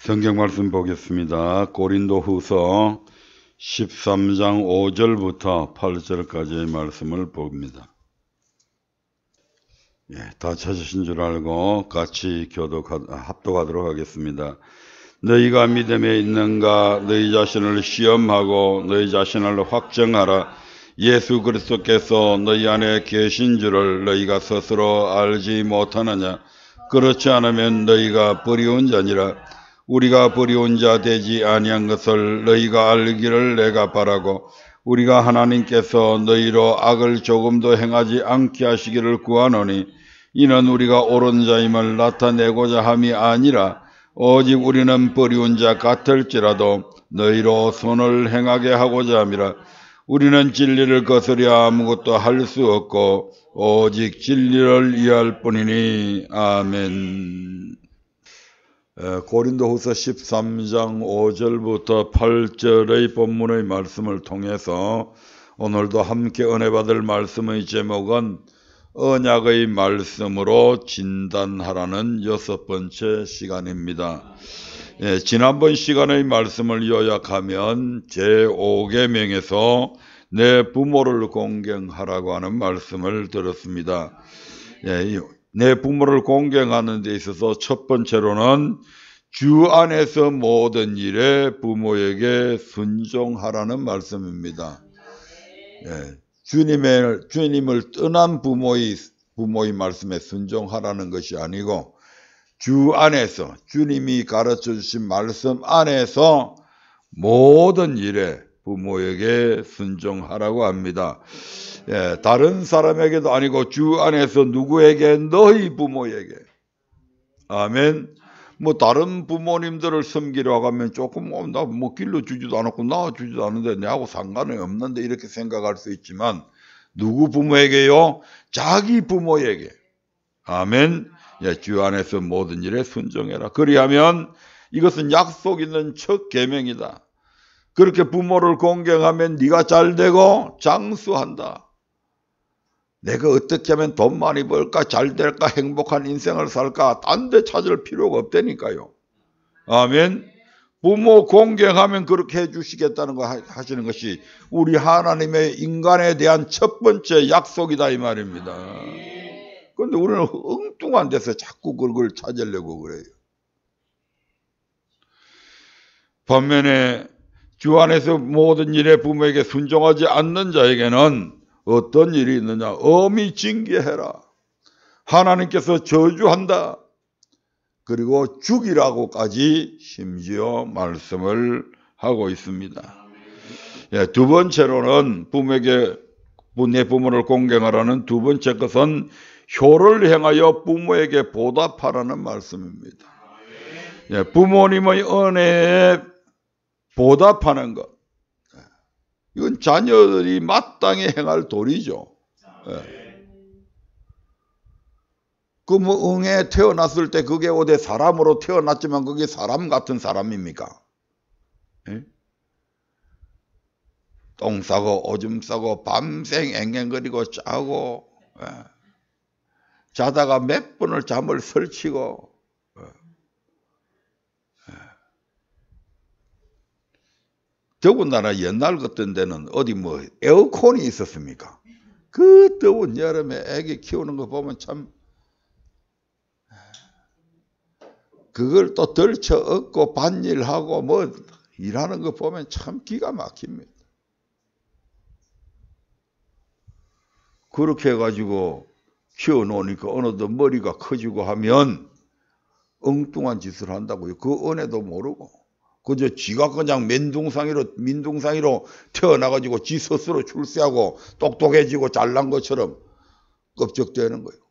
성경 말씀 보겠습니다. 고린도후서 13장 5절부터 8절까지의 말씀을 봅니다. 다 찾으신 줄 알고 같이 합독하도록 하겠습니다. 너희가 믿음에 있는가? 너희 자신을 시험하고 너희 자신을 확정하라. 예수 그리스도께서 너희 안에 계신 줄을 너희가 스스로 알지 못하느냐? 그렇지 않으면 너희가 버리운 자니라. 우리가 버리운 자 되지 아니한 것을 너희가 알기를 내가 바라고, 우리가 하나님께서 너희로 악을 조금도 행하지 않게 하시기를 구하노니, 이는 우리가 옳은 자임을 나타내고자 함이 아니라 오직 우리는 버리운 자 같을지라도 너희로 선을 행하게 하고자 함이라. 우리는 진리를 거스려 아무것도 할 수 없고 오직 진리를 이해할 뿐이니. 아멘. 고린도후서 13장 5절부터 8절의 본문의 말씀을 통해서 오늘도 함께 은혜 받을 말씀의 제목은 언약의 말씀으로 진단하라는 6번째 시간입니다. 지난번 시간의 말씀을 요약하면 제5계명에서 내 부모를 공경하라고 하는 말씀을 들었습니다. 내 부모를 공경하는 데 있어서 첫 번째로는 주 안에서 모든 일에 부모에게 순종하라는 말씀입니다. 주님을 떠난 부모의 말씀에 순종하라는 것이 아니고, 주 안에서 주님이 가르쳐 주신 말씀 안에서 모든 일에 부모에게 순종하라고 합니다. 다른 사람에게도 아니고 주 안에서 누구에게? 너희 부모에게. 아멘. 다른 부모님들을 섬기려고 하면 조금 나 길러주지도 않았고 낳아주지도 않는데 내하고 상관이 없는데 이렇게 생각할 수 있지만, 누구 부모에게요? 자기 부모에게. 아멘. 주 안에서 모든 일에 순종해라. 그리하면 이것은 약속 있는 첫 계명이다. 그렇게 부모를 공경하면 네가 잘되고 장수한다. 내가 어떻게 하면 돈 많이 벌까, 잘될까, 행복한 인생을 살까, 딴 데 찾을 필요가 없다니까요. 아멘. 부모 공경하면 그렇게 해주시겠다는 거 하시는 것이 우리 하나님의 인간에 대한 첫 번째 약속이다 이 말입니다. 그런데 우리는 엉뚱한 데서 자꾸 그걸 찾으려고 그래요. 반면에 주 안에서 모든 일에 부모에게 순종하지 않는 자에게는 어떤 일이 있느냐? 엄히 징계해라. 하나님께서 저주한다. 그리고 죽이라고까지 심지어 말씀을 하고 있습니다. 두 번째로는 내 부모를 공경하라는 두 번째 것은 효를 행하여 부모에게 보답하라는 말씀입니다. 부모님의 은혜에 보답하는 것, 이건 자녀들이 마땅히 행할 도리죠. 응에 태어났을 때 그게 어디 사람으로 태어났지만 그게 사람 같은 사람입니까? 똥 싸고 오줌 싸고 밤생 앵앵거리고 짜고, 자다가 몇 번을 잠을 설치고, 더군다나 옛날 같은 데는 어디 에어컨이 있었습니까? 그 더운 여름에 애기 키우는 거 보면 참, 그걸 또 덜쳐 얻고 밭일하고 일하는 거 보면 참 기가 막힙니다. 그렇게 해가지고 키워놓으니까 어느덧 머리가 커지고 하면 엉뚱한 짓을 한다고요. 그 은혜도 모르고 그저 지가 그냥 민둥상이로 태어나가지고 지 스스로 출세하고 똑똑해지고 잘난 것처럼 껍적대는 거예요.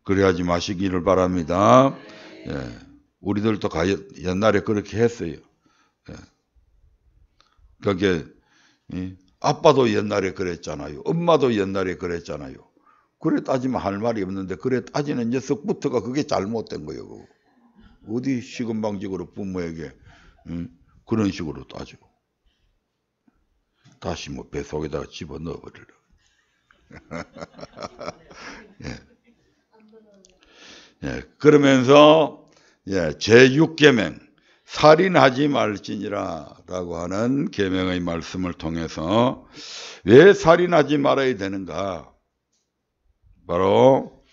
그래야지 마시기를 바랍니다. 우리들도 옛날에 그렇게 했어요. 그게 아빠도 옛날에 그랬잖아요. 엄마도 옛날에 그랬잖아요. 그래 따지면 할 말이 없는데, 그래 따지는 녀석부터가 그게 잘못된 거예요. 어디 시금방직으로 부모에게 그런 식으로 따지고 다시 뱃속에다가 집어넣어버리려고. 그러면서 제6계명 살인하지 말지니라 라고 하는 계명의 말씀을 통해서 왜 살인하지 말아야 되는가? 바로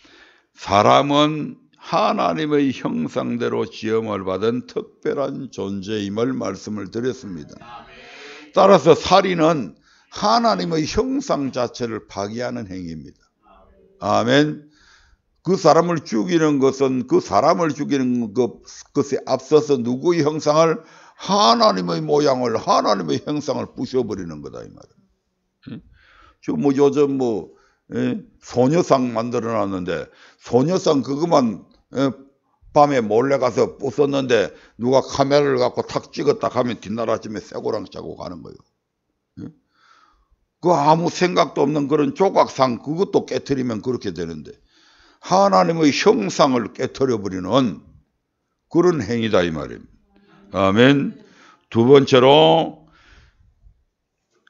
사람은 하나님의 형상대로 지음을 받은 특별한 존재임을 말씀을 드렸습니다. 따라서 살인은 하나님의 형상 자체를 파괴하는 행위입니다. 아멘. 그 사람을 죽이는 것은 그 사람을 죽이는 것에 앞서서 누구의 형상을 하나님의 모양을 하나님의 형상을 부숴버리는 거다 이 말이에요. 뭐 요즘 소녀상 만들어 놨는데 소녀상 그것만 밤에 몰래 가서 부쉈는데 누가 카메라를 갖고 탁 찍었다 하면 뒷날 아침에 쇠고랑 짜고 가는 거예요. 그 아무 생각도 없는 그런 조각상 그것도 깨트리면 그렇게 되는데 하나님의 형상을 깨트려 버리는 그런 행위다 이 말입니다. 아멘. 두 번째로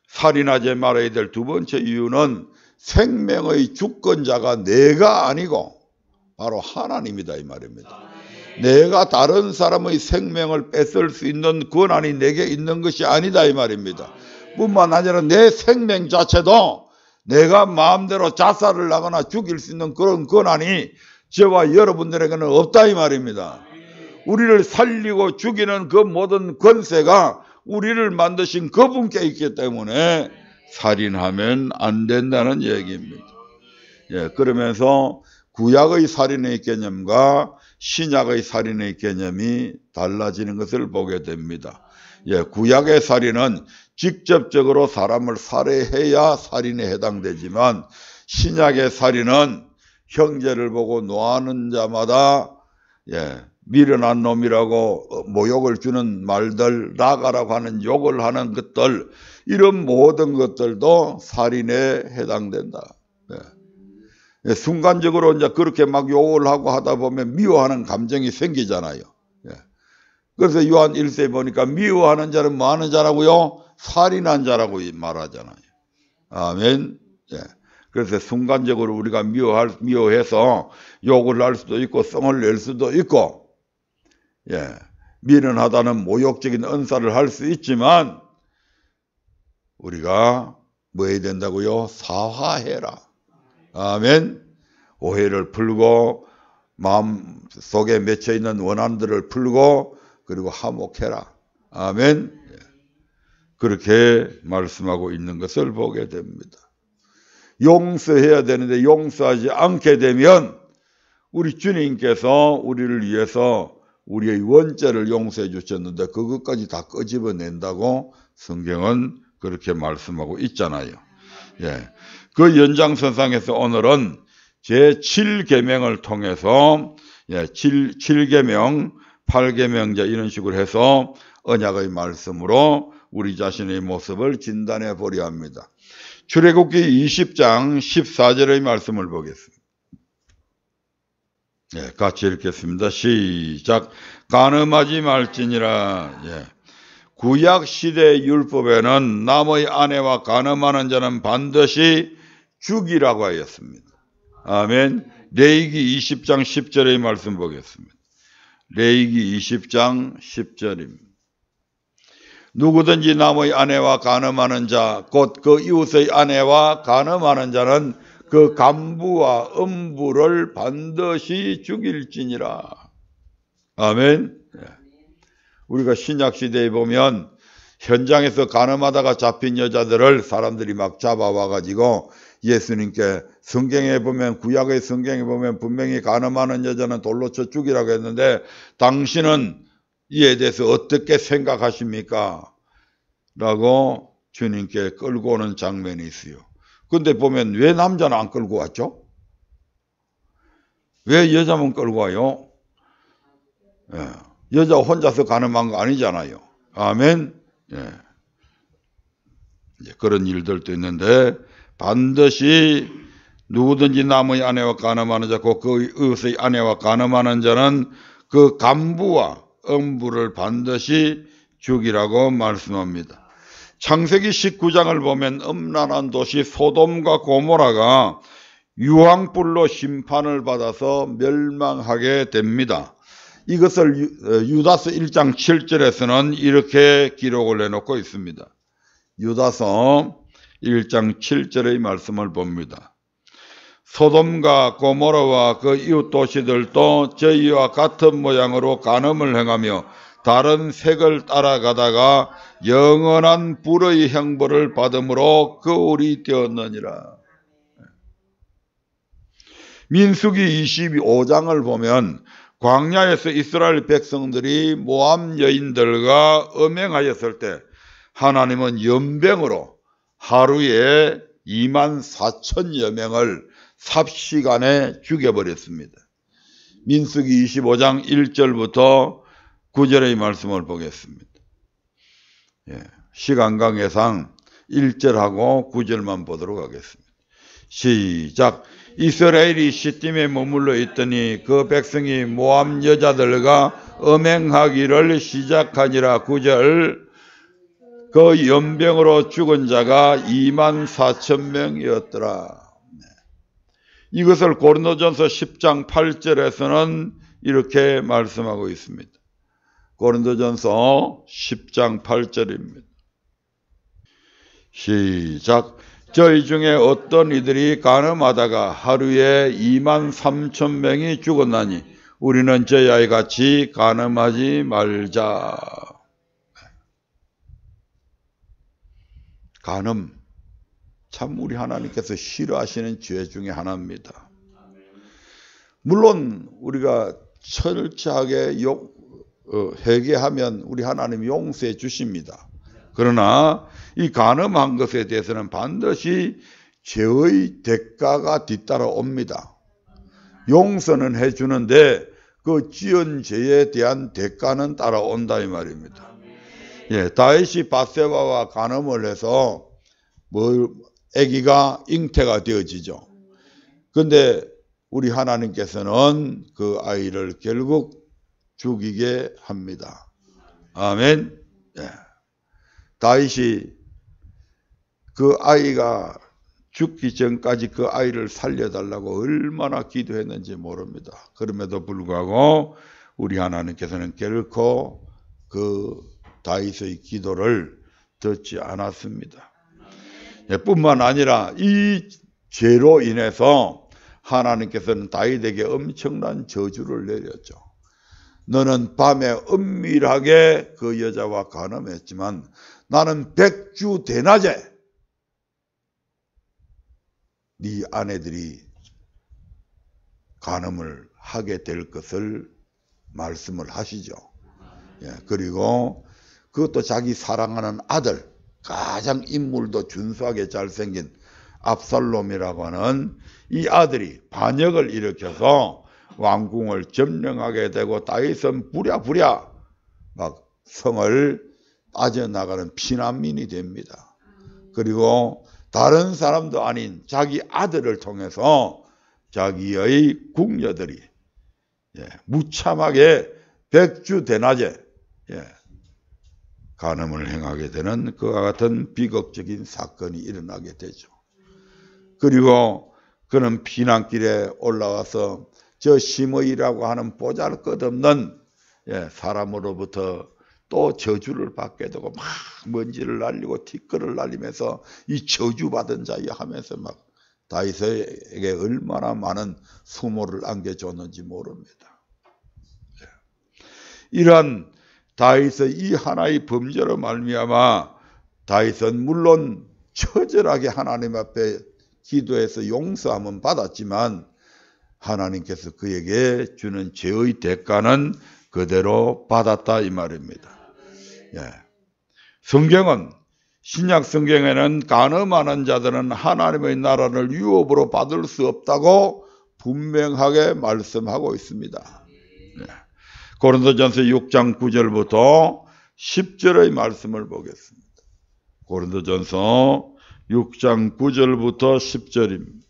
살인하지 말아야 될 두 번째 이유는 생명의 주권자가 내가 아니고 바로 하나님이다 이 말입니다. 내가 다른 사람의 생명을 뺏을 수 있는 권한이 내게 있는 것이 아니다 이 말입니다. 뿐만 아니라 내 생명 자체도 내가 마음대로 자살을 하거나 죽일 수 있는 그런 권한이 저와 여러분들에게는 없다 이 말입니다. 우리를 살리고 죽이는 그 모든 권세가 우리를 만드신 그분께 있기 때문에 살인하면 안 된다는 얘기입니다. 그러면서 구약의 살인의 개념과 신약의 살인의 개념이 달라지는 것을 보게 됩니다. 구약의 살인은 직접적으로 사람을 살해해야 살인에 해당되지만 신약의 살인은 형제를 보고 노하는 자마다 미련한 놈이라고 모욕을 주는 말들, 나가라고 하는 욕을 하는 것들, 이런 모든 것들도 살인에 해당된다. 순간적으로 이제 그렇게 막 욕을 하고 하다 보면 미워하는 감정이 생기잖아요. 그래서 요한 1세에 보니까 미워하는 자는 뭐 하는 자라고요? 살인한 자라고 말하잖아요. 아멘. 그래서 순간적으로 우리가 미워해서 욕을 할 수도 있고 성을 낼 수도 있고 미련하다는 모욕적인 언사를 할 수 있지만 우리가 뭐 해야 된다고요? 사화해라. 아멘. 오해를 풀고 마음 속에 맺혀 있는 원한들을 풀고 그리고 화목해라. 아멘. 그렇게 말씀하고 있는 것을 보게 됩니다. 용서해야 되는데 용서하지 않게 되면 우리 주님께서 우리를 위해서 우리의 원죄를 용서해 주셨는데 그것까지 다 끄집어낸다고 성경은 그렇게 말씀하고 있잖아요. 그 연장선상에서 오늘은 제7계명을 통해서 7계명, 8계명자 이런 식으로 해서 언약의 말씀으로 우리 자신의 모습을 진단해 보려 합니다. 출애굽기 20장 14절의 말씀을 보겠습니다. 같이 읽겠습니다. 시작. 간음하지 말지니라. 구약 시대 율법에는 남의 아내와 간음하는 자는 반드시 죽이라고 하였습니다. 아멘. 레위기 20장 10절의 말씀 보겠습니다. 레위기 20장 10절입니다. 누구든지 남의 아내와 간음하는 자, 곧 그 이웃의 아내와 간음하는 자는 그 간부와 음부를 반드시 죽일지니라. 아멘. 우리가 신약시대에 보면 현장에서 간음하다가 잡힌 여자들을 사람들이 막 잡아와가지고 예수님께 성경에 보면 구약의 성경에 보면 분명히 간음하는 여자는 돌로 쳐 죽이라고 했는데 당신은 이에 대해서 어떻게 생각하십니까? 라고 주님께 끌고 오는 장면이 있어요. 근데 보면 왜 남자는 안 끌고 왔죠? 왜 여자만 끌고 와요? 여자 혼자서 간음한 거 아니잖아요. 아멘. 그런 일들도 있는데 반드시 누구든지 남의 아내와 간음하는 자, 곧 그 이웃의 아내와 간음하는 자는 그 간부와 음부를 반드시 죽이라고 말씀합니다. 창세기 19장을 보면 음란한 도시 소돔과 고모라가 유황불로 심판을 받아서 멸망하게 됩니다. 이것을 유다서 1장 7절에서는 이렇게 기록을 해놓고 있습니다. 유다서 1장 7절의 말씀을 봅니다. 소돔과 고모라와 그 이웃 도시들도 저희와 같은 모양으로 간음을 행하며 다른 색을 따라가다가 영원한 불의 형벌을 받음으로 거울이 되었느니라. 민수기 25장을 보면 광야에서 이스라엘 백성들이 모압 여인들과 음행하였을 때 하나님은 연병으로 하루에 24,000여 명을 삽시간에 죽여버렸습니다. 민수기 25장 1절부터 9절의 말씀을 보겠습니다. 시간 관계상 1절하고 9절만 보도록 하겠습니다. 시작. 이스라엘이 시딤에 머물러 있더니 그 백성이 모압 여자들과 음행하기를 시작하니라. 9절. 그 연병으로 죽은 자가 24,000명이었더라. 이것을 고린도전서 10장 8절에서는 이렇게 말씀하고 있습니다. 고린도전서 10장 8절입니다. 시작. 저희 중에 어떤 이들이 간음하다가 하루에 23,000명이 죽었나니 우리는 저희 아이 같이 간음하지 말자. 간음, 참 우리 하나님께서 싫어하시는 죄 중에 하나입니다. 물론 우리가 철저하게 회개하면 우리 하나님 용서해 주십니다. 그러나 이 간음한 것에 대해서는 반드시 죄의 대가가 뒤따라옵니다. 용서는 해주는데 그 지은 죄에 대한 대가는 따라온다 이 말입니다. 다윗이 밧세바와 간음을 해서 아기가 잉태가 되어지죠. 그런데 우리 하나님께서는 그 아이를 결국 죽이게 합니다. 아멘. 다윗이 그 아이가 죽기 전까지 그 아이를 살려달라고 얼마나 기도했는지 모릅니다. 그럼에도 불구하고 우리 하나님께서는 결코 그 다윗의 기도를 듣지 않았습니다. 뿐만 아니라 이 죄로 인해서 하나님께서는 다윗에게 엄청난 저주를 내렸죠. 너는 밤에 은밀하게 그 여자와 간음했지만 나는 백주 대낮에 네 아내들이 간음을 하게 될 것을 말씀을 하시죠. 그리고 그것도 자기 사랑하는 아들, 가장 인물도 준수하게 잘생긴 압살롬이라고 하는 이 아들이 반역을 일으켜서 왕궁을 점령하게 되고 다윗은 부랴부랴 막 성을 빠져나가는 피난민이 됩니다. 그리고 다른 사람도 아닌 자기 아들을 통해서 자기의 궁녀들이 무참하게 백주 대낮에 간음을 행하게 되는 그와 같은 비극적인 사건이 일어나게 되죠. 그리고 그는 피난길에 올라와서 저 심의라고 하는 보잘것없는 사람으로부터 또 저주를 받게 되고 막 먼지를 날리고 티끌을 날리면서 이 저주받은 자여 하면서 막 다윗에게 얼마나 많은 수모를 안겨줬는지 모릅니다. 이러한 다윗의 이 하나의 범죄로 말미암아 다윗은 물론 처절하게 하나님 앞에 기도해서 용서함은 받았지만 하나님께서 그에게 주는 죄의 대가는 그대로 받았다 이 말입니다. 성경은 신약 성경에는 간음하는 자들은 하나님의 나라를 유업으로 받을 수 없다고 분명하게 말씀하고 있습니다. 고린도전서 6장 9절부터 10절의 말씀을 보겠습니다. 고린도전서 6장 9절부터 10절입니다.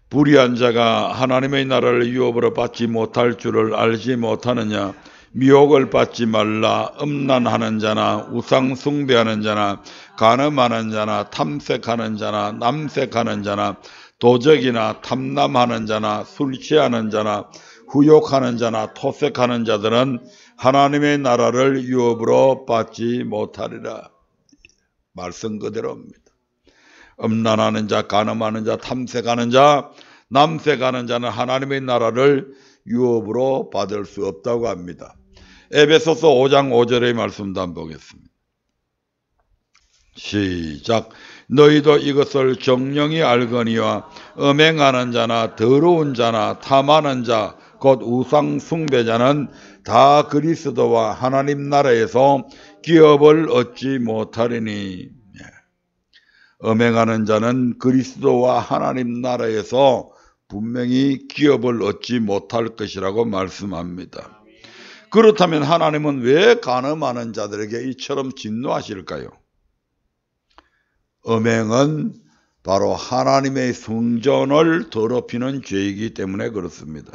불의한 자가 하나님의 나라를 유업으로 받지 못할 줄을 알지 못하느냐. 미혹을 받지 말라. 음란하는 자나 우상 숭배하는 자나 간음하는 자나 탐색하는 자나 남색하는 자나 도적이나 탐남하는 자나 술 취하는 자나 후욕하는 자나 토색하는 자들은 하나님의 나라를 유업으로 받지 못하리라. 말씀 그대로입니다. 음란하는 자, 간음하는 자, 탐색하는 자, 남색하는 자는 하나님의 나라를 유업으로 받을 수 없다고 합니다. 에베소서 5장 5절의 말씀도 한번 보겠습니다. 시작. 너희도 이것을 정령이 알거니와 음행하는 자나 더러운 자나 탐하는 자 곧 우상 숭배자는 다 그리스도와 하나님 나라에서 기업을 얻지 못하리니. 음행하는 자는 그리스도와 하나님 나라에서 분명히 기업을 얻지 못할 것이라고 말씀합니다. 그렇다면 하나님은 왜 간음하는 자들에게 이처럼 진노하실까요? 음행은 바로 하나님의 성전을 더럽히는 죄이기 때문에 그렇습니다.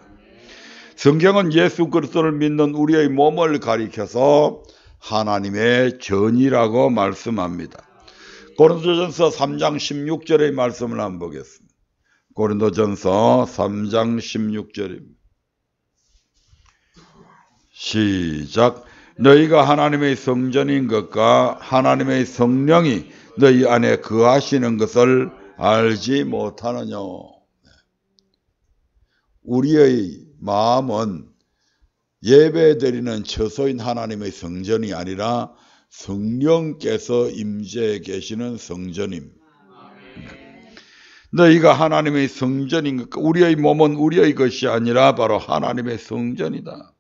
성경은 예수 그리스도를 믿는 우리의 몸을 가리켜서 하나님의 전이라고 말씀합니다. 고린도전서 3장 16절의 말씀을 한번 보겠습니다. 고린도전서 3장 16절입니다. 시작. 너희가 하나님의 성전인 것과 하나님의 성령이 너희 안에 거하시는 것을 알지 못하느냐. 우리의 마음은 예배드리는 처소인 하나님의 성전이 아니라 성령께서 임재해 계시는 성전입니다. 너희가 하나님의 성전인 것과 우리의 몸은 우리의 것이 아니라 바로 하나님의 성전이다.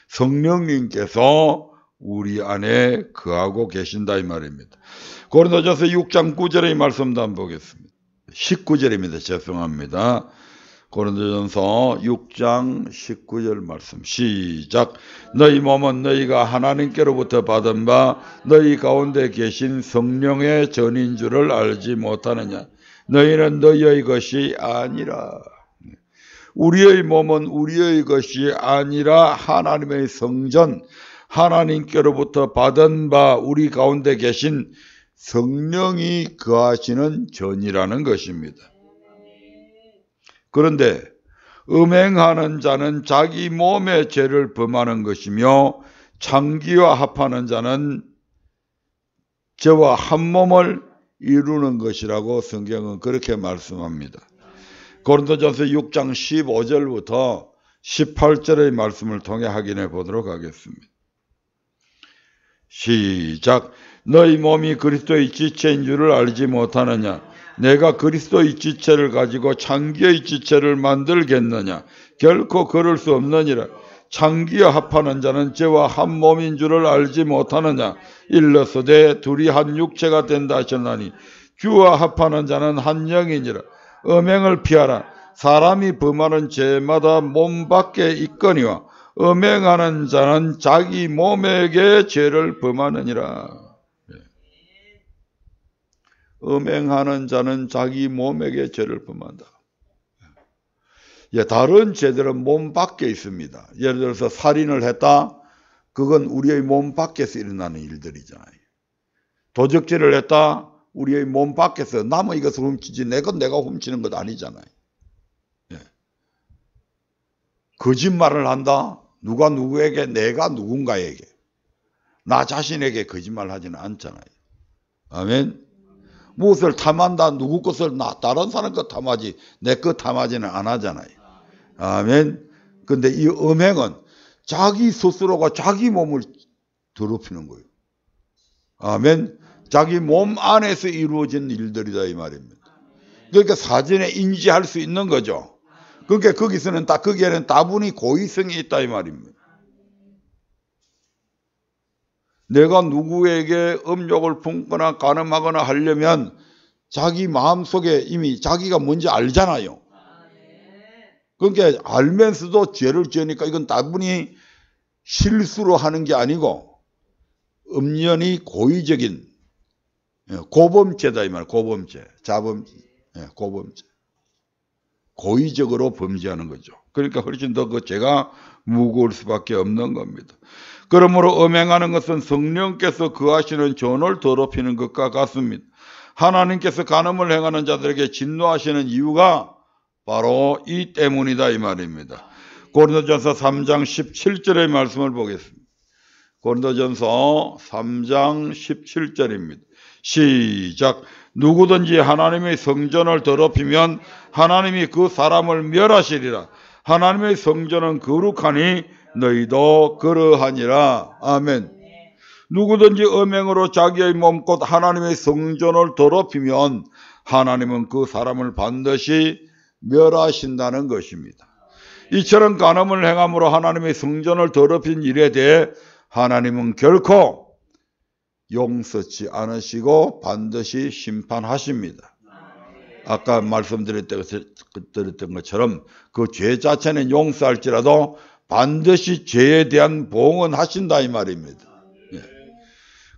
성령님께서 우리 안에 거하고 계신다 이 말입니다. 고린도전서 6장 9절의 말씀도 한번 보겠습니다. 19절입니다. 죄송합니다. 고린도전서 6장 19절 말씀 시작. 너희 몸은 너희가 하나님께로부터 받은 바 너희 가운데 계신 성령의 전인 줄을 알지 못하느냐. 너희는 너희의 것이 아니라. 우리의 몸은 우리의 것이 아니라 하나님의 성전, 하나님께로부터 받은 바 우리 가운데 계신 성령이 거하시는 전이라는 것입니다. 그런데 음행하는 자는 자기 몸의 죄를 범하는 것이며 창기와 합하는 자는 저와 한 몸을 이루는 것이라고 성경은 그렇게 말씀합니다. 고린도전서 6장 15절부터 18절의 말씀을 통해 확인해 보도록 하겠습니다. 시작. 너희 몸이 그리스도의 지체인 줄을 알지 못하느냐. 내가 그리스도의 지체를 가지고 창기의 지체를 만들겠느냐. 결코 그럴 수 없느니라. 창기와 합하는 자는 저와 한 몸인 줄을 알지 못하느냐. 일러서되 둘이 한 육체가 된다 하셨나니 주와 합하는 자는 한 영이니라. 음행을 피하라. 사람이 범하는 죄마다 몸 밖에 있거니와 음행하는 자는 자기 몸에게 죄를 범하느니라. 음행하는 자는 자기 몸에게 죄를 범한다. 다른 죄들은 몸 밖에 있습니다. 예를 들어서 살인을 했다. 그건 우리의 몸 밖에서 일어나는 일들이잖아요. 도적질을 했다. 우리의 몸 밖에서 남의 이것을 훔치지 내가 훔치는 것 아니잖아요. 거짓말을 한다. 누가 누구에게, 내가 누군가에게, 나 자신에게 거짓말하지는 않잖아요. 아멘. 무엇을 탐한다. 누구 것을 다른 사람 것 탐하지 내 것 탐하지는 안 하잖아요. 아멘. 근데 이 음행은 자기 스스로가 자기 몸을 더럽히는 거예요. 아멘. 자기 몸 안에서 이루어진 일들이다 이 말입니다. 그러니까 사전에 인지할 수 있는 거죠. 그러니까 거기에는 다분히 고의성이 있다 이 말입니다. 내가 누구에게 음욕을 품거나 간음하거나 하려면 자기 마음속에 이미 자기가 뭔지 알잖아요. 그러니까 알면서도 죄를 지으니까 이건 다분히 실수로 하는 게 아니고 엄연히 고의적인 고범죄다 이 말. 고범죄, 자범죄, 고범죄. 고의적으로 범죄하는 거죠. 그러니까 훨씬 더 그 죄가 무거울 수밖에 없는 겁니다. 그러므로 음행하는 것은 성령께서 거하시는 전을 더럽히는 것과 같습니다. 하나님께서 간음을 행하는 자들에게 진노하시는 이유가 바로 이 때문이다 이 말입니다. 고린도전서 3장 17절의 말씀을 보겠습니다. 고린도전서 3장 17절입니다. 시작. 누구든지 하나님의 성전을 더럽히면 하나님이 그 사람을 멸하시리라. 하나님의 성전은 거룩하니 너희도 그러하니라. 아멘. 누구든지 음행으로 자기의 몸 곧 하나님의 성전을 더럽히면 하나님은 그 사람을 반드시 멸하신다는 것입니다. 이처럼 간음을 행함으로 하나님의 성전을 더럽힌 일에 대해 하나님은 결코 용서치 않으시고 반드시 심판하십니다. 아까 말씀드렸던 것처럼 그 죄 자체는 용서할지라도 반드시 죄에 대한 보응은 하신다 이 말입니다.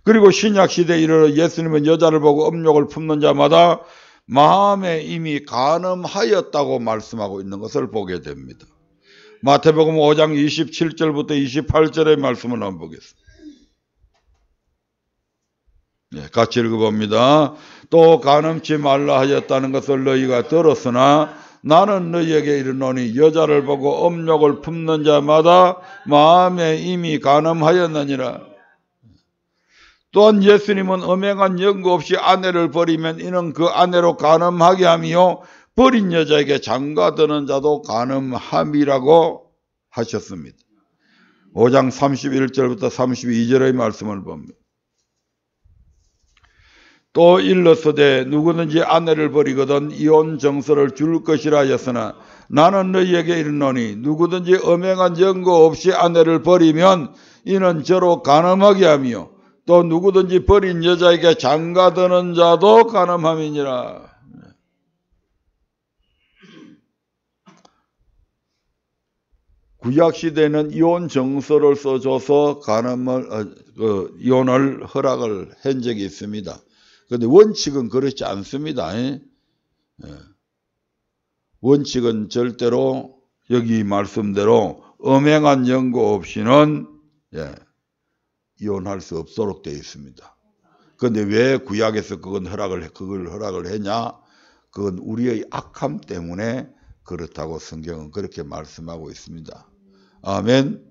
그리고 신약시대에 이르러 예수님은 여자를 보고 음욕을 품는 자마다 마음에 이미 간음하였다고 말씀하고 있는 것을 보게 됩니다. 마태복음 5장 27절부터 28절의 말씀을 한번 보겠습니다. 같이 읽어봅니다. 또 간음치 말라 하였다는 것을 너희가 들었으나 나는 너희에게 이르노니 여자를 보고 음욕을 품는 자마다 마음에 이미 간음하였느니라. 또한 예수님은 음행한 연고 없이 아내를 버리면 이는 그 아내로 간음하게 하며 버린 여자에게 장가드는 자도 간음함이라고 하셨습니다. 5장 31절부터 32절의 말씀을 봅니다. 또 일러서되 누구든지 아내를 버리거든 이혼 정서를 줄 것이라 하였으나 나는 너희에게 이르노니 누구든지 음행한 연고 없이 아내를 버리면 이는 저로 간음하게 하며 또 누구든지 버린 여자에게 장가드는 자도 간음함이니라. 구약시대에는 이혼 정서를 써줘서 이혼을 허락을 한 적이 있습니다. 그런데 원칙은 그렇지 않습니다. 원칙은 절대로 여기 말씀대로 음행한 연고 없이는 이혼할 수 없도록 되어 있습니다. 그런데 왜 구약에서 그걸 허락을 했냐? 그건 우리의 악함 때문에 그렇다고 성경은 그렇게 말씀하고 있습니다. 아멘.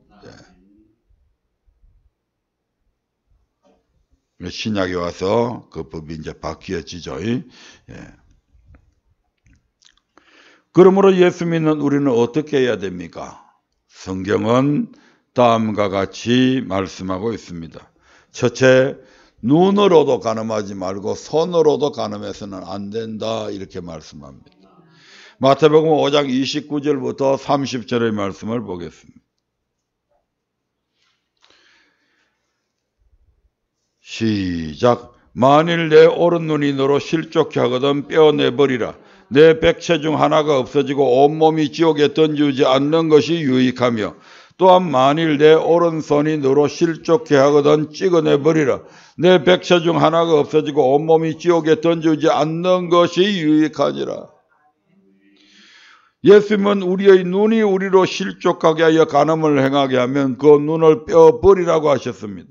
신약에 와서 그 법이 이제 바뀌어지죠. 그러므로 예수 믿는 우리는 어떻게 해야 됩니까? 성경은 다음과 같이 말씀하고 있습니다. 첫째, 눈으로도 간음하지 말고 손으로도 간음해서는 안 된다 이렇게 말씀합니다. 마태복음 5장 29절부터 30절의 말씀을 보겠습니다. 시작. 만일 내 오른눈이 너로 실족케 하거든 떼어내버리라. 내 백체 중 하나가 없어지고 온몸이 지옥에 던지지 않는 것이 유익하며 또한 만일 내 오른손이 너로 실족케 하거든 찍어내버리라. 내 백체 중 하나가 없어지고 온몸이 지옥에 던지지 않는 것이 유익하니라. 예수님은 우리의 눈이 우리로 실족하게 하여 간음을 행하게 하면 그 눈을 떼어버리라고 하셨습니다.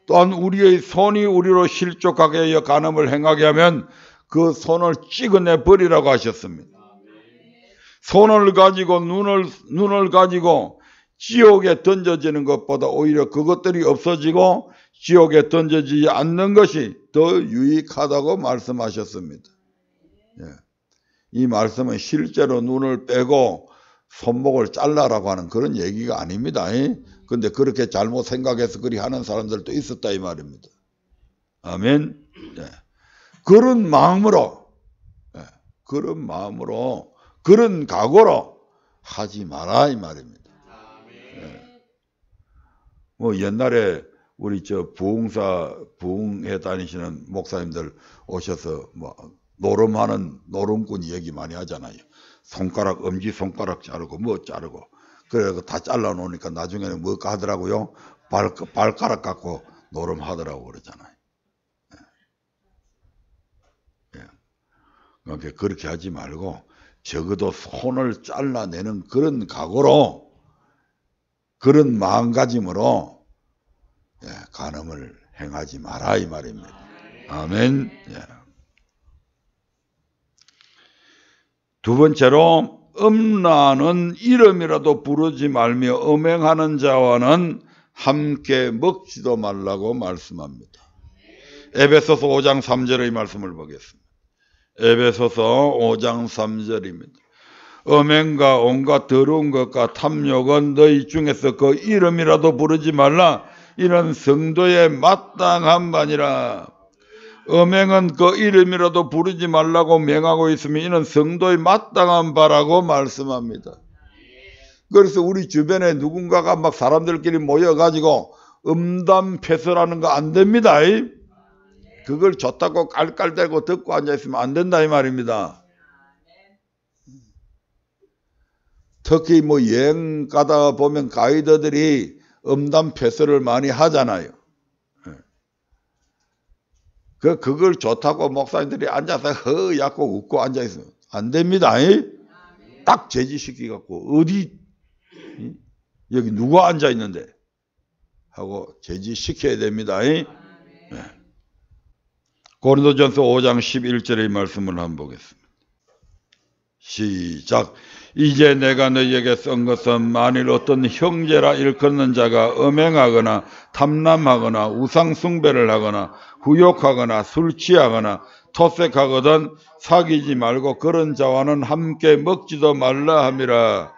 또한 우리의 손이 우리로 실족하게 하여 간음을 행하게 하면 그 손을 찍어내버리라고 하셨습니다. 손을 가지고 눈을 가지고 지옥에 던져지는 것보다 오히려 그것들이 없어지고 지옥에 던져지지 않는 것이 더 유익하다고 말씀하셨습니다. 이 말씀은 실제로 눈을 빼고 손목을 잘라라고 하는 그런 얘기가 아닙니다. 근데 그렇게 잘못 생각해서 그리 하는 사람들도 있었다 이 말입니다. 아멘. 그런 마음으로 그런 각오로 하지 마라 이 말입니다. 뭐 옛날에 우리 부흥회 다니시는 목사님들 오셔서 뭐 노름하는 노름꾼 얘기 많이 하잖아요. 엄지 손가락 자르고 뭐 자르고 그래서 다 잘라 놓으니까 나중에는 뭐가 하더라고요. 발가락 갖고 노름하더라고 그러잖아요. 그러니까 그렇게 하지 말고 적어도 손을 잘라내는 그런 각오로 그런 마음가짐으로 간음을 행하지 마라 이 말입니다. 아멘. 두 번째로 음란은 이름이라도 부르지 말며 음행하는 자와는 함께 먹지도 말라고 말씀합니다. 에베소서 5장 3절의 말씀을 보겠습니다. 에베소서 5장 3절입니다. 음행과 온갖 더러운 것과 탐욕은 너희 중에서 그 이름이라도 부르지 말라. 이는 성도의 마땅한 바니라. 음행은 그 이름이라도 부르지 말라고 명하고 있으면 이는 성도의 마땅한 바라고 말씀합니다. 그래서 우리 주변에 누군가가 막 사람들끼리 모여가지고 음담패설하는 거 안 됩니다. 그걸 좋다고 깔깔대고 듣고 앉아있으면 안 된다 이 말입니다. 특히 뭐 여행 가다가 보면 가이드들이 음담패설을 많이 하잖아요. 그걸 좋다고 목사님들이 앉아서 허약고 웃고 앉아있으면 안 됩니다. 딱 제지시키갖고 어디 여기 누가 앉아있는데 하고 제지시켜야 됩니다. 고린도전서 5장 11절의 말씀을 한번 보겠습니다. 시작. 이제 내가 너희에게 쓴 것은 만일 어떤 형제라 일컫는 자가 음행하거나 탐남하거나 우상숭배를 하거나 후욕하거나 술 취하거나 토색하거든 사귀지 말고 그런 자와는 함께 먹지도 말라 함이라.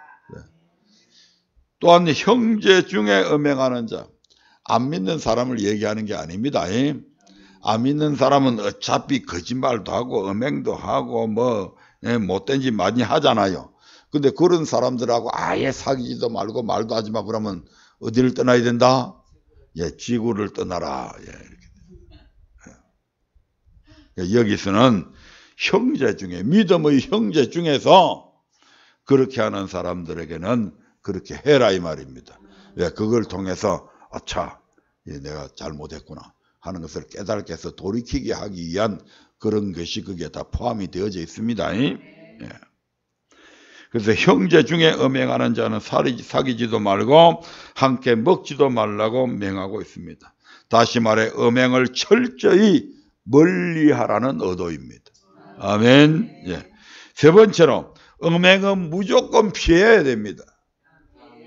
또한 형제 중에 음행하는 자, 안 믿는 사람을 얘기하는 게 아닙니다. 안 믿는 사람은 어차피 거짓말도 하고 음행도 하고 뭐 못된 짓 많이 하잖아요. 근데 그런 사람들하고 아예 사귀지도 말고 말도 하지 마 그러면 어디를 떠나야 된다? 지구를 떠나라. 여기서는 형제 중에 믿음의 형제 중에서 그렇게 하는 사람들에게는 그렇게 해라 이 말입니다. 그걸 통해서 아차 내가 잘못했구나 하는 것을 깨닫게 해서 돌이키게 하기 위한 그런 것이 그게 다 포함이 되어져 있습니다. 그래서 형제 중에 음행하는 자는 사귀지도 말고 함께 먹지도 말라고 명하고 있습니다. 다시 말해 음행을 철저히 멀리하라는 의도입니다. 아멘. 세 번째로 음행은 무조건 피해야 됩니다.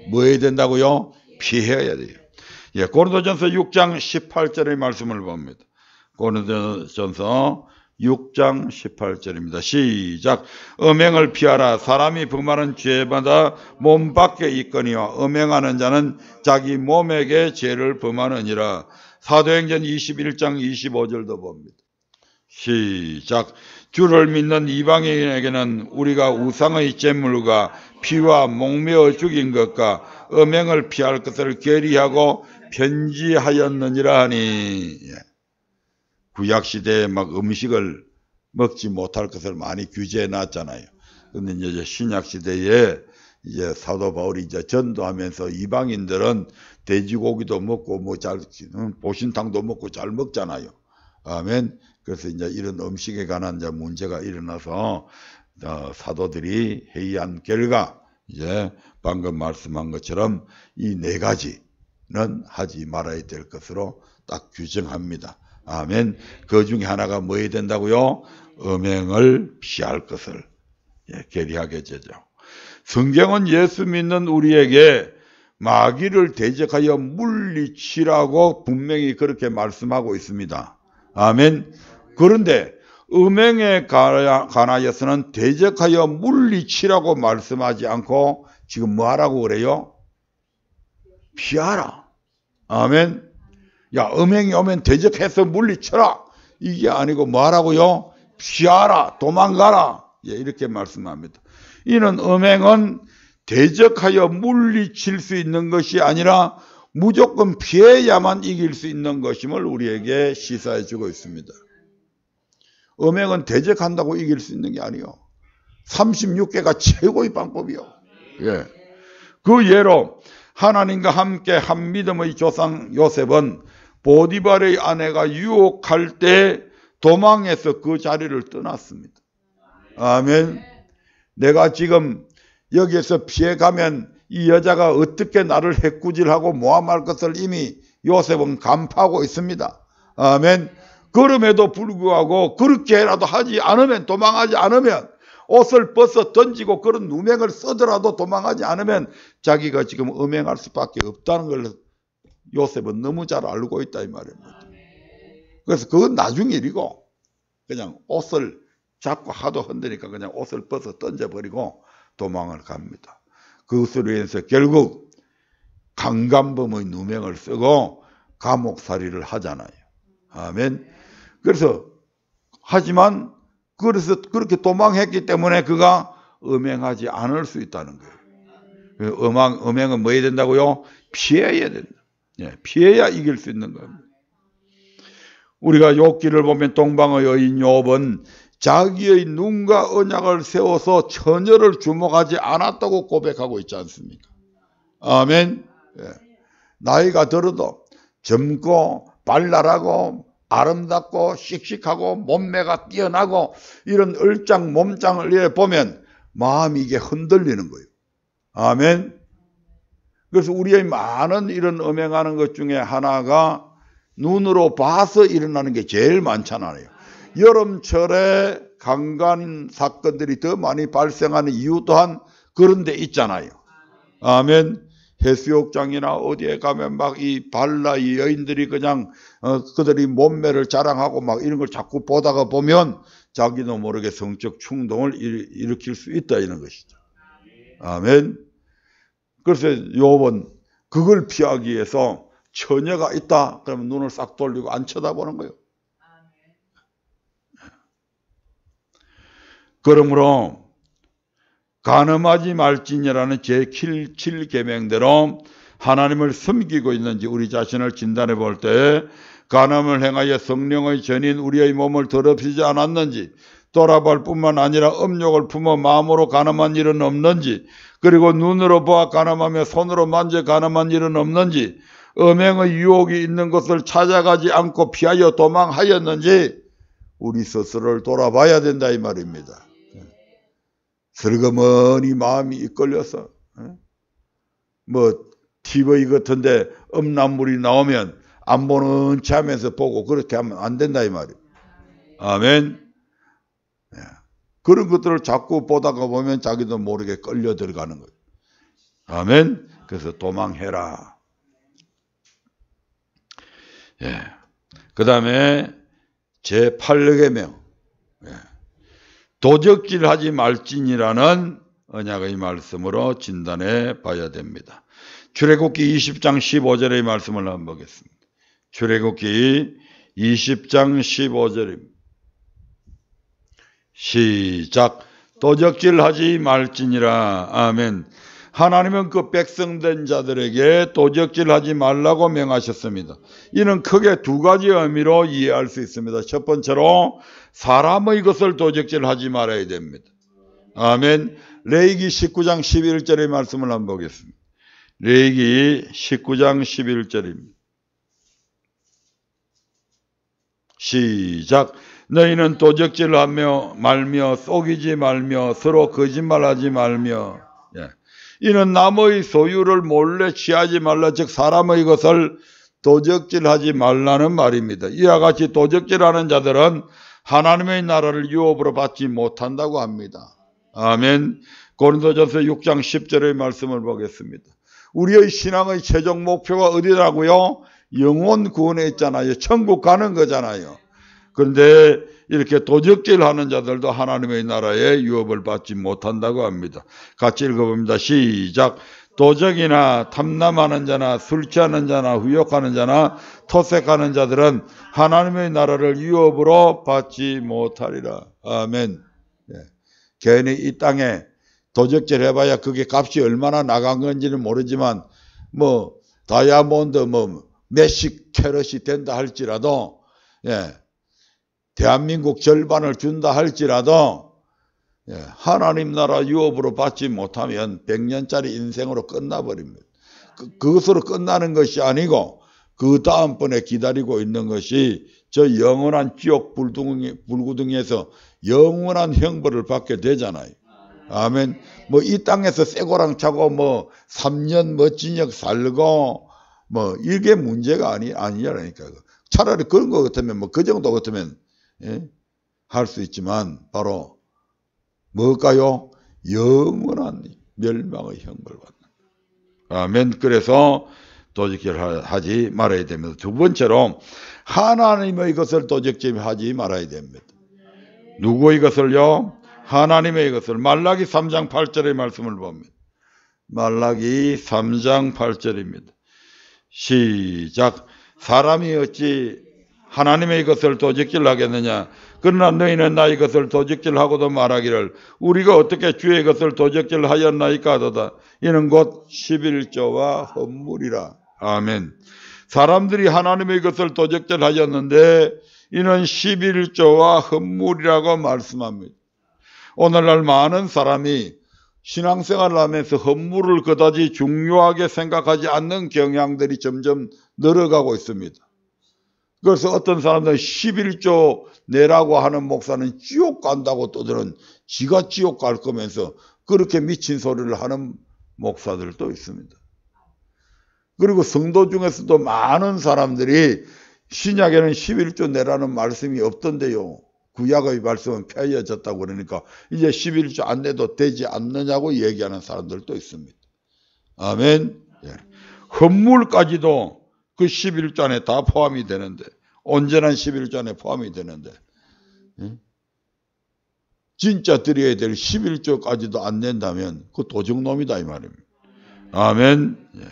뭐 해야 된다고요? 피해야 돼요. 고린도전서 6장 18절의 말씀을 봅니다. 고린도전서 6장 18절입니다. 시작. 음행을 피하라. 사람이 범하는 죄마다 몸 밖에 있거니와 음행하는 자는 자기 몸에게 죄를 범하느니라. 사도행전 21장 25절도 봅니다. 시작. 주를 믿는 이방인에게는 우리가 우상의 제물과 피와 목매어 죽인 것과 음행을 피할 것을 계리하고 편지하였느니라 하니. 구약시대에 막 음식을 먹지 못할 것을 많이 규제해 놨잖아요. 근데 이제 신약시대에 이제 사도 바울이 이제 전도하면서 이방인들은 돼지고기도 먹고 뭐 보신탕도 먹고 잘 먹잖아요. 아멘. 그래서 이제 이런 음식에 관한 이제 문제가 일어나서 사도들이 회의한 결과 이제 방금 말씀한 것처럼 이 네 가지는 하지 말아야 될 것으로 딱 규정합니다. 아멘. 그 중에 하나가 뭐 해야 된다고요? 음행을 피할 것을 계리하게 되죠. 성경은 예수 믿는 우리에게 마귀를 대적하여 물리치라고 분명히 그렇게 말씀하고 있습니다. 아멘. 그런데 음행에 관하여서는 대적하여 물리치라고 말씀하지 않고 지금 뭐 하라고 그래요? 피하라. 아멘. 야, 음행이 오면 대적해서 물리쳐라. 이게 아니고 뭐 하라고요? 피하라. 도망가라. 이렇게 말씀합니다. 이는 음행은 대적하여 물리칠 수 있는 것이 아니라 무조건 피해야만 이길 수 있는 것임을 우리에게 시사해 주고 있습니다. 음행은 대적한다고 이길 수 있는 게 아니요. 36개가 최고의 방법이요. 그 예로 하나님과 함께 한 믿음의 조상 요셉은 보디발의 아내가 유혹할 때 도망해서 그 자리를 떠났습니다. 아멘. 내가 지금 여기에서 피해가면 이 여자가 어떻게 나를 해꾸질하고 모함할 것을 이미 요셉은 간파하고 있습니다. 아멘. 그럼에도 불구하고 그렇게라도 하지 않으면, 도망하지 않으면 옷을 벗어 던지고 그런 누명을 쓰더라도 도망하지 않으면 자기가 지금 음행할 수밖에 없다는 걸 요셉은 너무 잘 알고 있다 이 말입니다. 그래서 그건 나중 일이고 그냥 옷을 잡고 하도 흔드니까 그냥 옷을 벗어 던져버리고 도망을 갑니다. 그것으로 인해서 결국 강간범의 누명을 쓰고 감옥살이를 하잖아요. 아멘. 그래서 하지만 그래서 그렇게 도망했기 때문에 그가 음행하지 않을 수 있다는 거예요. 음행은 뭐 해야 된다고요? 피해야 된다. 예, 피해야 이길 수 있는 겁니다. 우리가 욥기를 보면 동방의 여인 욥은 자기의 눈과 언약을 세워서 처녀를 주목하지 않았다고 고백하고 있지 않습니까? 아멘. 예. 나이가 들어도 젊고 발랄하고 아름답고 씩씩하고 몸매가 뛰어나고 이런 얼짱 몸짱을 보면 마음이 이게 흔들리는 거예요. 아멘. 그래서 우리의 많은 이런 음행하는 것 중에 하나가 눈으로 봐서 일어나는 게 제일 많잖아요. 여름철에 강간 사건들이 더 많이 발생하는 이유 또한 그런 데 있잖아요. 아멘. 해수욕장이나 어디에 가면 막 이 발라이 여인들이 그냥 그들이 몸매를 자랑하고 막 이런 걸 자꾸 보다가 보면 자기도 모르게 성적 충동을 일으킬 수 있다 이런 것이죠. 아멘. 그래서 욥은 그걸 피하기 위해서 처녀가 있다 그러면 눈을 싹 돌리고 안 쳐다보는 거예요. 그러므로 간음하지 말지니라는 제7계명대로 하나님을 섬기고 있는지 우리 자신을 진단해 볼 때 간음을 행하여 성령의 전인 우리의 몸을 더럽히지 않았는지 돌아볼 뿐만 아니라 음욕을 품어 마음으로 간음한 일은 없는지 그리고 눈으로 보아 간음하며 손으로 만져 간음한 일은 없는지 음행의 유혹이 있는 것을 찾아가지 않고 피하여 도망하였는지 우리 스스로를 돌아봐야 된다 이 말입니다. 슬그머니 마음이 이끌려서 뭐 TV 같은데 음란물이 나오면 안 보는 체 하면서 보고 그렇게 하면 안 된다 이 말이에요. 아멘. 그런 것들을 자꾸 보다가 보면 자기도 모르게 끌려 들어가는 거예요. 아멘. 그래서 도망해라. 예. 그 다음에 제8계명 도적질하지 말지니라는 언약의 말씀으로 진단해 봐야 됩니다. 출애굽기 20장 15절의 말씀을 한번 보겠습니다. 출애굽기 20장 15절입니다. 시작. 도적질하지 말지니라. 아멘. 하나님은 그 백성된 자들에게 도적질하지 말라고 명하셨습니다. 이는 크게 두 가지 의미로 이해할 수 있습니다. 첫 번째로 사람의 것을 도적질하지 말아야 됩니다. 아멘. 레위기 19장 11절의 말씀을 한번 보겠습니다. 레위기 19장 11절입니다. 시작. 너희는 도적질하며 말며 속이지 말며 서로 거짓말하지 말며 이는 남의 소유를 몰래 취하지 말라 즉 사람의 것을 도적질하지 말라는 말입니다. 이와 같이 도적질하는 자들은 하나님의 나라를 유업으로 받지 못한다고 합니다. 아멘. 고린도전서 6장 10절의 말씀을 보겠습니다. 우리의 신앙의 최종 목표가 어디라고요? 영혼 구원에 있잖아요. 천국 가는 거잖아요. 그런데 이렇게 도적질하는 자들도 하나님의 나라에 유업을 받지 못한다고 합니다. 같이 읽어봅니다. 시작. 도적이나 탐남하는 자나 술 취하는 자나 후욕하는 자나 토색하는 자들은 하나님의 나라를 유업으로 받지 못하리라. 아멘. 괜히 이 땅에 도적질 해봐야 그게 값이 얼마나 나간 건지는 모르지만 뭐 다이아몬드 뭐 몇십 캐럿이 된다 할지라도 대한민국 절반을 준다 할지라도 하나님 나라 유업으로 받지 못하면 100년짜리 인생으로 끝나버립니다. 그것으로 끝나는 것이 아니고 그 다음번에 기다리고 있는 것이 저 영원한 지옥 불구덩이에서 영원한 형벌을 받게 되잖아요. 아멘. 뭐 이 땅에서 쇠고랑 차고 뭐 3년 멋진역 살고 뭐 이게 문제가 아니라니까. 차라리 그런 거 같으면 뭐 그 정도 같으면 할 수 있지만 바로 뭘까요? 영원한 멸망의 형벌을 받는. 아멘. 그래서 도적질하지 말아야 됩니다. 두 번째로 하나님의 것을 도적질하지 말아야 됩니다. 누구의 것을요? 하나님의 것을. 말라기 3장 8절의 말씀을 봅니다. 말라기 3장 8절입니다. 시작. 사람이 어찌 하나님의 것을 도적질하겠느냐? 그러나 너희는 나의 것을 도적질하고도 말하기를 우리가 어떻게 주의 것을 도적질하였나이까 하도다. 이는 곧 11조와 헌물이라. 아멘. 사람들이 하나님의 것을 도적질하였는데 이는 11조와 헌물이라고 말씀합니다. 오늘날 많은 사람이 신앙생활을 하면서 헌물을 그다지 중요하게 생각하지 않는 경향들이 점점 늘어가고 있습니다. 그래서 어떤 사람들은 11조 내라고 하는 목사는 지옥 간다고 떠드는 지가 지옥 갈 거면서 그렇게 미친 소리를 하는 목사들도 있습니다. 그리고 성도 중에서도 많은 사람들이 신약에는 11조 내라는 말씀이 없던데요. 구약의 말씀은 폐해졌다고 그러니까 이제 11조 안 내도 되지 않느냐고 얘기하는 사람들도 있습니다. 아멘. 예. 헌물까지도 그 11조 안에 다 포함이 되는데 온전한 11조 안에 포함이 되는데 진짜 드려야 될 11조까지도 안 낸다면 그 도적놈이다 이 말입니다. 아멘. 예.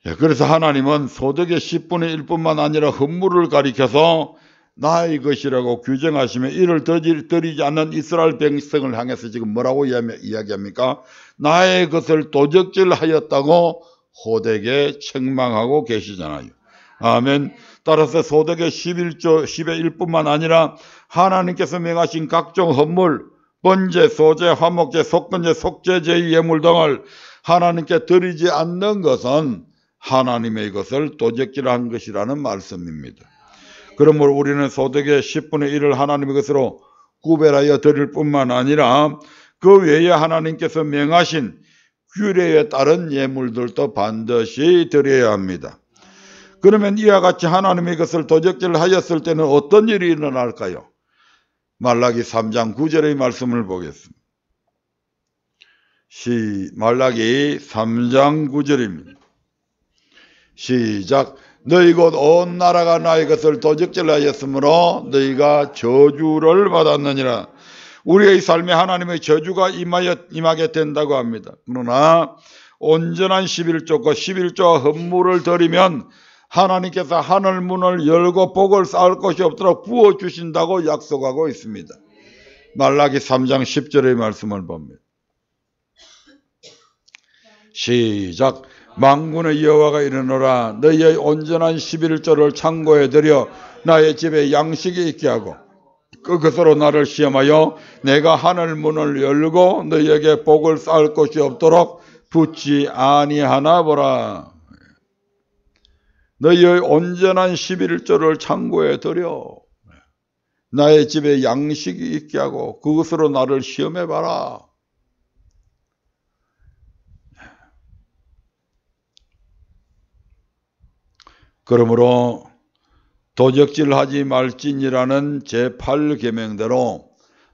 예, 그래서 하나님은 소득의 10분의 1뿐만 아니라 헌물을 가리켜서 나의 것이라고 규정하시며 이를 드리지 않는 이스라엘 백성을 향해서 지금 뭐라고 이야기합니까? 나의 것을 도적질하였다고 호되게 책망하고 계시잖아요. 아멘. 따라서 소득의 11조 10의 1뿐만 아니라 하나님께서 명하신 각종 헌물, 번제, 소제, 화목제, 속건제, 속죄제의 예물 등을 하나님께 드리지 않는 것은 하나님의 것을 도적질한 것이라는 말씀입니다. 그러므로 우리는 소득의 10분의 1을 하나님의 것으로 구별하여 드릴 뿐만 아니라 그 외에 하나님께서 명하신 규례에 따른 예물들도 반드시 드려야 합니다. 그러면 이와 같이 하나님의 것을 도적질하였을 때는 어떤 일이 일어날까요? 말라기 3장 9절의 말씀을 보겠습니다. 말라기 3장 9절입니다. 시작. 너희 곧 온 나라가 나의 것을 도적질하였으므로 너희가 저주를 받았느니라. 우리의 삶에 하나님의 저주가 임하게 된다고 합니다. 그러나 온전한 11조과 11조와 헌물을 드리면 하나님께서 하늘 문을 열고 복을 쌓을 것이 없도록 부어주신다고 약속하고 있습니다. 말라기 3장 10절의 말씀을 봅니다. 시작. 만군의 여호와가 이르노라. 너희의 온전한 11조를 창고에 들여 나의 집에 양식이 있게 하고 그것으로 나를 시험하여 내가 하늘 문을 열고 너희에게 복을 쌓을 것이 없도록 붙지 아니하나 보라. 너희의 온전한 11조를 창고에 들여 나의 집에 양식이 있게 하고 그것으로 나를 시험해봐라. 그러므로 도적질하지 말지니라는 제8계명대로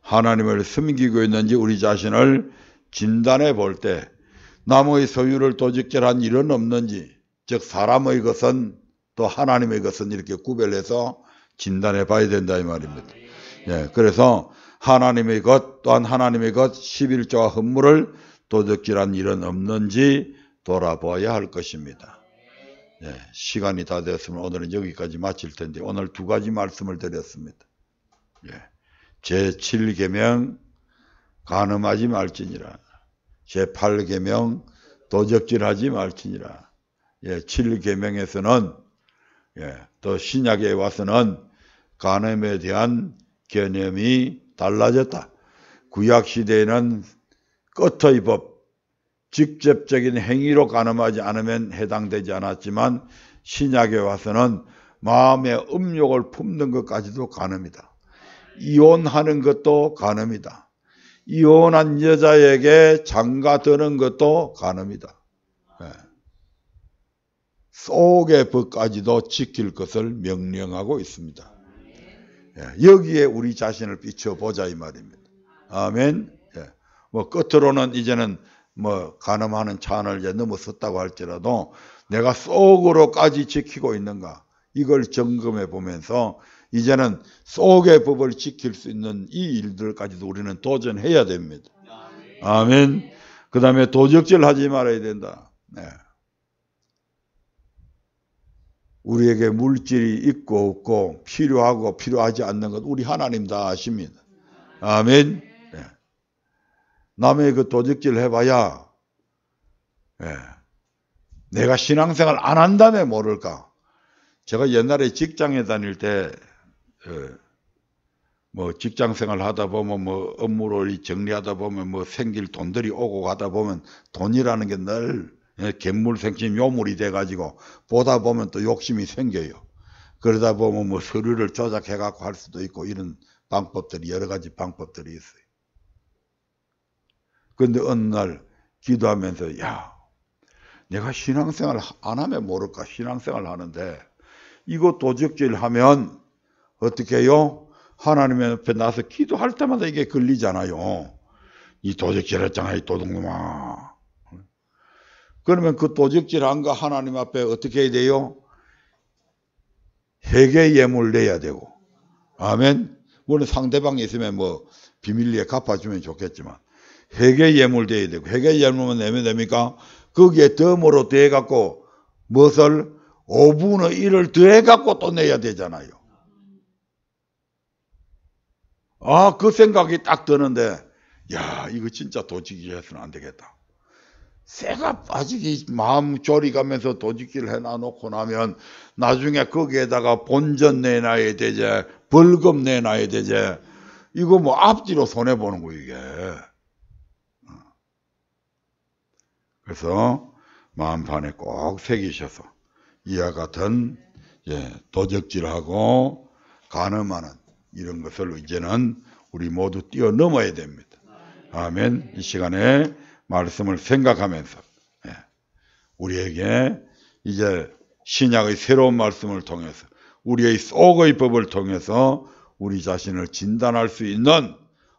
하나님을 섬기고 있는지 우리 자신을 진단해 볼 때 남의 소유를 도적질한 일은 없는지, 즉 사람의 것은 또 하나님의 것은 이렇게 구별해서 진단해 봐야 된다 이 말입니다. 예, 그래서 하나님의 것 또한 하나님의 것 11조와 헌물을 도적질한 일은 없는지 돌아보아야 할 것입니다. 예, 시간이 다 되었으면 오늘은 여기까지 마칠 텐데 오늘 두 가지 말씀을 드렸습니다. 예, 제7계명 간음하지 말지니라. 제8계명 도적질하지 말지니라. 예, 7계명에서는 또 신약에 와서는 간음에 대한 개념이 달라졌다. 구약시대에는 끝의 법, 직접적인 행위로 간음하지 않으면 해당되지 않았지만 신약에 와서는 마음의 음욕을 품는 것까지도 간음이다. 이혼하는 것도 간음이다. 이혼한 여자에게 장가드는 것도 간음이다. 속의 법까지도 지킬 것을 명령하고 있습니다. 예, 여기에 우리 자신을 비춰보자 이 말입니다. 아멘. 예. 뭐 끝으로는 이제는 뭐 간음하는 찬을 이제 넘어섰다고 할지라도 내가 속으로까지 지키고 있는가 이걸 점검해 보면서 이제는 속의 법을 지킬 수 있는 이 일들까지도 우리는 도전해야 됩니다. 아멘. 그 다음에 도적질 하지 말아야 된다. 네. 우리에게 물질이 있고 없고 필요하고 필요하지 않는 것 우리 하나님 다 아십니다. 아멘. 네. 남의 그 도적질 해봐야 네. 내가 신앙생활 안 한다면 모를까. 제가 옛날에 직장에 다닐 때 뭐 직장생활 하다 보면 뭐 업무를 정리하다 보면 뭐 생길 돈들이 오고 가다 보면 돈이라는 게 늘 갯물생심 요물이 돼가지고 보다 보면 또 욕심이 생겨요. 그러다 보면 뭐 서류를 조작해갖고 할 수도 있고 이런 방법들이 여러 가지 방법들이 있어요. 그런데 어느 날 기도하면서 야 내가 신앙생활 안 하면 모를까 신앙생활 하는데 이거 도적질 하면 어떻게 해요? 하나님 앞에 나서 기도할 때마다 이게 걸리잖아요. 이 도적질 했잖아 이 도둑놈아. 그러면 그 도적질한 거 하나님 앞에 어떻게 해야 돼요? 회개 예물 내야 되고. 아멘. 물론 상대방이 있으면 뭐 비밀리에 갚아주면 좋겠지만 회개 예물 돼야 되고 회개 예물만 내면 됩니까? 거기에 덤으로 더해갖고 무엇을 5분의 1을 더해갖고 또 내야 되잖아요. 아, 그 생각이 딱 드는데 야 이거 진짜 도둑질 해서는 안 되겠다. 새가 빠지기 마음 졸이가면서 도둑질 해놔놓고 나면 나중에 거기에다가 본전 내놔야 되제 벌금 내놔야 되제 이거 뭐 앞뒤로 손해보는 거 이게. 그래서 마음판에 꼭 새기셔서 이와 같은 도적질하고 간음하는 이런 것을 이제는 우리 모두 뛰어넘어야 됩니다. 아멘. 이 시간에 말씀을 생각하면서 우리에게 이제 신약의 새로운 말씀을 통해서 우리의 속의 법을 통해서 우리 자신을 진단할 수 있는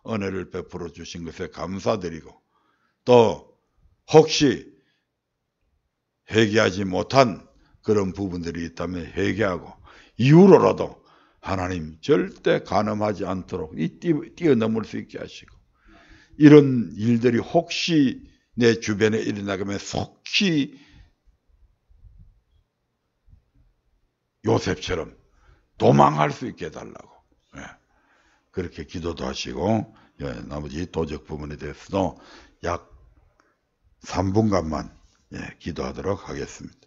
은혜를 베풀어 주신 것에 감사드리고 또 혹시 회개하지 못한 그런 부분들이 있다면 회개하고 이후로라도 하나님 절대 간음하지 않도록 뛰어넘을 수 있게 하시고 이런 일들이 혹시 내 주변에 일어나게 하면 속히 요셉처럼 도망할 수 있게 해달라고 그렇게 기도도 하시고 나머지 도적 부분에 대해서도 약 3분간만 기도하도록 하겠습니다.